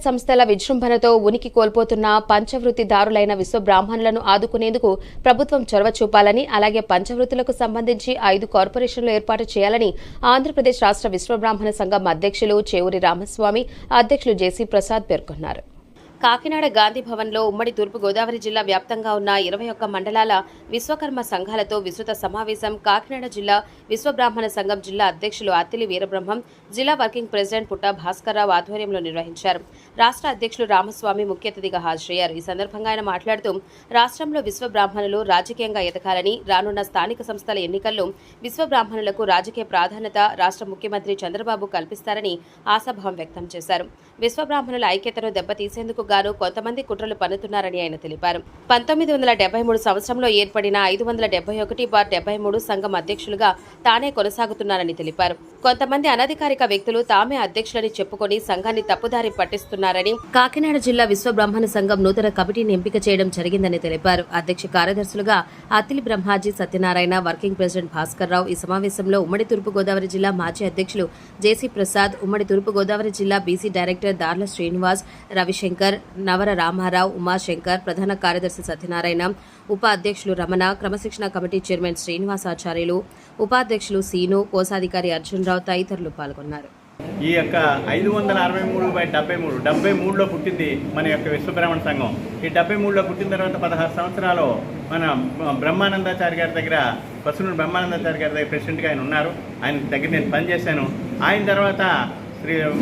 సంస్థల విజృంభణతో ఉనికి కోల్పోతున్న పంచవృత్తిదారులైన విశ్వబ్రాహ్మణులను ఆదుకునేందుకు ప్రభుత్వం చొరవ చూపాలని, అలాగే పంచవృత్తులకు సంబంధించి 5 కార్పొరేషన్లు ఏర్పాటు చేయాలని ఆంధ్రప్రదేశ్ రాష్ట్ర విశ్వబ్రాహ్మణ సంఘం అధ్యక్షులు చేవూరి రామస్వామి, అధ్యక్షులు జేసీ ప్రసాద్ పేర్కొన్నారు. కాకినాడ గాంధీ భవన్లో ఉమ్మడి తూర్పుగోదావరి జిల్లా వ్యాప్తంగా ఉన్న 21 మండలాల విశ్వకర్మ సంఘాలతో విస్తృత సమావేశం కాకినాడ జిల్లా విశ్వబ్రాహ్మణ సంఘం జిల్లా అధ్యక్షులు అత్తిలి వీరబ్రహ్మం, జిల్లా వర్కింగ్ ప్రెసిడెంట్ పుట్ట భాస్కర్రావు ఆధ్వర్యంలో నిర్వహించారు. రాష్ట్ర అధ్యక్షులు రామస్వామి ముఖ్య అతిథిగా హాజరయ్యారు. ఈ సందర్భంగా ఆయన మాట్లాడుతూ రాష్ట్రంలో విశ్వబ్రాహ్మణులు రాజకీయంగా ఎదగాలని, రానున్న స్థానిక సంస్థల ఎన్నికల్లో విశ్వబ్రాహ్మణులకు రాజకీయ ప్రాధాన్యత రాష్ట్ర ముఖ్యమంత్రి చంద్రబాబు కల్పిస్తారని ఆశాభావం వ్యక్తం చేశారు. విశ్వబ్రాహ్మణుల ఐక్యతను దెబ్బతీసేందుకు గాను కొంతమంది కుట్రలు పన్నుతున్నారని ఆయన తెలిపారు. 1973 సంవత్సరంలో ఏర్పడిన 571/73 సంఘం అధ్యక్షులుగా తానే కొనసాగుతున్నారని తెలిపారు. కొంతమంది అనధికారిక వ్యక్తులు తామే అధ్యక్షులని చెప్పుకొని సంఘాన్ని తప్పుదారి పట్టిస్తున్నారని, కాకినాడ జిల్లా విశ్వబ్రాహ్మణ సంఘం నూతన కమిటీని ఎంపిక చేయడం జరిగిందని తెలిపారు. అధ్యక్ష కార్యదర్శులుగా అత్తిలి బ్రహ్మాజీ సత్యనారాయణ, వర్కింగ్ ప్రెసిడెంట్ భాస్కర్రావు. ఈ సమావేశంలో ఉమ్మడి తూర్పుగోదావరి జిల్లా మాజీ అధ్యక్షులు జేసీ ప్రసాద్, ఉమ్మడి తూర్పుగోదావరి జిల్లా బీసీ డైరెక్టర్ దార్ల శ్రీనివాస్, రవిశంకర్, నవర రామారావు, ఉమాశంకర్, ప్రధాన కార్యదర్శి సత్యనారాయణ, ఉప అధ్యక్షులు రమణ, క్రమశిక్షణ కమిటీ చైర్మన్ శ్రీనివాసాచార్యులు, ఉపాధ్యక్షులు సీను, కోశాధికారి అర్జున్ రావు తదితరులు పాల్గొన్నారు. ఈ యొక్క 563/73లో పుట్టింది మన యొక్క విశ్వబ్రాహ్మణ సంఘం. ఈ 73లో పుట్టిన తర్వాత 16 సంవత్సరాలు మన బ్రహ్మానందాచారి గారి దగ్గర, పసునూరు బ్రహ్మానందాచారి గారి దగ్గర ప్రెసిడెంట్గా ఆయన ఉన్నారు. ఆయన దగ్గర నేను పనిచేశాను. ఆయన తర్వాత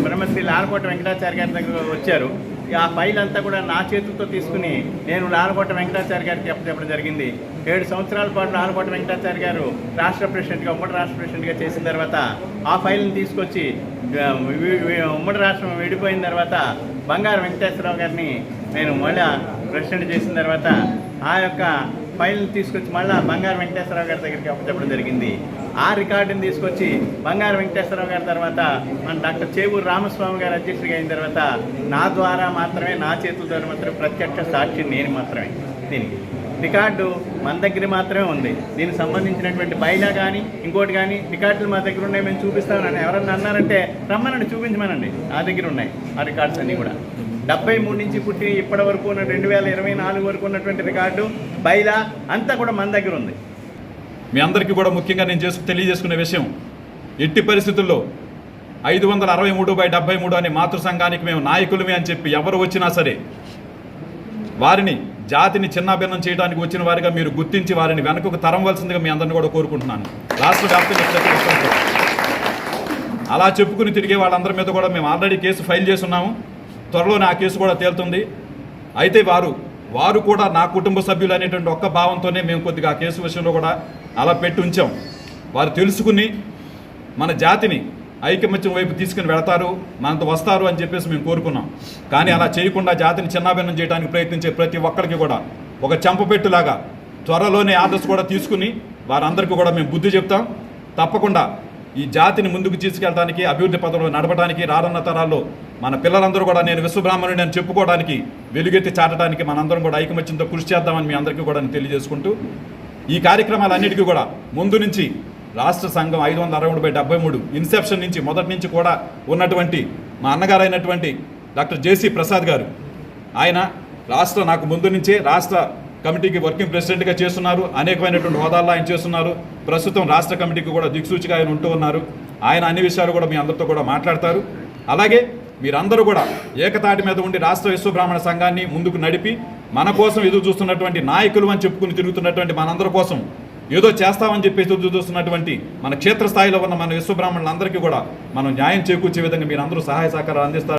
బ్రహ్మశ్రీ లాలకోట వెంకటాచారి గారి దగ్గర వచ్చారు. ఆ ఫైల్ అంతా కూడా నా చేతులతో తీసుకుని నేను లాలకోట వెంకటాచారి గారికి చెప్పడం జరిగింది. 7 సంవత్సరాల పాటు లాలకోట వెంకటాచారి గారు రాష్ట్ర ప్రెసిడెంట్గా, ఉమ్మడి రాష్ట్ర ప్రెసిడెంట్గా చేసిన తర్వాత ఆ ఫైల్ని తీసుకొచ్చి ఉమ్మడి రాష్ట్రం విడిపోయిన తర్వాత బంగారు వెంకటేశ్వరరావు గారిని నేను మళ్ళీ ప్రెసిడెంట్ చేసిన తర్వాత ఆ యొక్క ఫైల్ని తీసుకొచ్చి మళ్ళీ బంగారు వెంకటేశ్వరరావు గారి దగ్గరికి చెప్పడం జరిగింది. ఆ రికార్డుని తీసుకొచ్చి బంగారు వెంకటేశ్వరరావు గారి తర్వాత మన డాక్టర్ చేవూరి రామస్వామి గారు అధ్యక్షుడిగా అయిన తర్వాత నా ద్వారా మాత్రమే, నా చేతుల ద్వారా మాత్రమే ప్రత్యక్ష సాక్షి నేను మాత్రమే. దీనికి రికార్డు మన దగ్గర మాత్రమే ఉంది. దీనికి సంబంధించినటువంటి బైలా కానీ ఇంకోటి కానీ రికార్డులు మా దగ్గర ఉన్నాయి, మేము చూపిస్తామని ఎవరన్నా అన్నారంటే రమ్మనండి, చూపించమనండి. నా దగ్గర ఉన్నాయి ఆ రికార్డ్స్ అన్నీ కూడా. 73 నుంచి పుట్టి ఇప్పటి వరకు ఉన్న 2024 వరకు ఉన్నటువంటి రికార్డు, బైలా అంతా కూడా మన దగ్గర ఉంది. మీ అందరికీ కూడా ముఖ్యంగా నేను తెలియజేసుకునే విషయం, ఎట్టి పరిస్థితుల్లో 563/73 అనే మాతృ సంఘానికి మేము నాయకులమే అని చెప్పి ఎవరు వచ్చినా సరే వారిని, జాతిని చిన్నాభిన్నం చేయడానికి వచ్చిన వారిగా మీరు గుర్తించి వారిని వెనకకు తరమవలసిందిగా మీ అందరిని కూడా కోరుకుంటున్నాను. రాష్ట్ర వ్యాప్తంగా అలా చెప్పుకుని తిరిగే వాళ్ళందరి మీద కూడా మేము ఆల్రెడీ కేసు ఫైల్ చేస్తున్నాము. త్వరలోనే ఆ కేసు కూడా తేలుతుంది. అయితే వారు కూడా నా కుటుంబ సభ్యులు అనేటువంటి ఒక్క భావంతోనే మేము కొద్దిగా ఆ కేసు విషయంలో కూడా అలా పెట్టి ఉంచాం. వారు తెలుసుకుని మన జాతిని ఐకమత్యం వైపు తీసుకుని వెళతారు, మనతో వస్తారు అని చెప్పేసి మేము కోరుకున్నాం. కానీ అలా చేయకుండా జాతిని చిన్నాభిన్నం చేయడానికి ప్రయత్నించే ప్రతి ఒక్కరికి కూడా ఒక చెంపపెట్టులాగా త్వరలోనే ఆర్డర్స్ కూడా తీసుకుని వారందరికీ కూడా మేము బుద్ధి చెప్తాం. తప్పకుండా ఈ జాతిని ముందుకు తీసుకెళ్ళడానికి, అభివృద్ధి పథంలో నడపడానికి, రానున్న తరాల్లో మన పిల్లలందరూ కూడా నేను విశ్వబ్రాహ్మణుడిని అని చెప్పుకోవడానికి, వెలుగెత్తి చాటడానికి మనందరం కూడా ఐకమత్యంతో కృషి చేద్దామని మీ అందరికీ కూడా నేను తెలియజేసుకుంటూ, ఈ కార్యక్రమాలన్నిటికీ కూడా ముందు నుంచి రాష్ట్ర సంఘం 563/73 ఇన్సెప్షన్ నుంచి, మొదటి నుంచి కూడా ఉన్నటువంటి మా అన్నగారు అయినటువంటి డాక్టర్ జేసీ ప్రసాద్ గారు, ఆయన నాకు ముందు నుంచే రాష్ట్ర కమిటీకి వర్కింగ్ ప్రెసిడెంట్గా చేస్తున్నారు. అనేకమైనటువంటి హోదాల్లో ఆయన చేస్తున్నారు. ప్రస్తుతం రాష్ట్ర కమిటీకి కూడా దిక్సూచిగా ఆయన ఉంటూ ఉన్నారు. ఆయన అన్ని విషయాలు కూడా మీ అందరితో కూడా మాట్లాడతారు. అలాగే మీరందరూ కూడా ఏకతాటి మీద ఉండి రాష్ట్ర విశ్వబ్రాహ్మణ సంఘాన్ని ముందుకు నడిపి మన కోసం ఎదురు చూస్తున్నటువంటి నాయకులు అని చెప్పుకుని తిరుగుతున్నటువంటి మనందరి కోసం ఏదో చేస్తామని చెప్పి ఎదురు చూస్తున్నటువంటి మన క్షేత్రస్థాయిలో ఉన్న మన విశ్వబ్రాహ్మణులందరికీ కూడా మనం న్యాయం చేకూర్చే విధంగా మీరందరూ సహాయ సహకారాలు అందిస్తారు.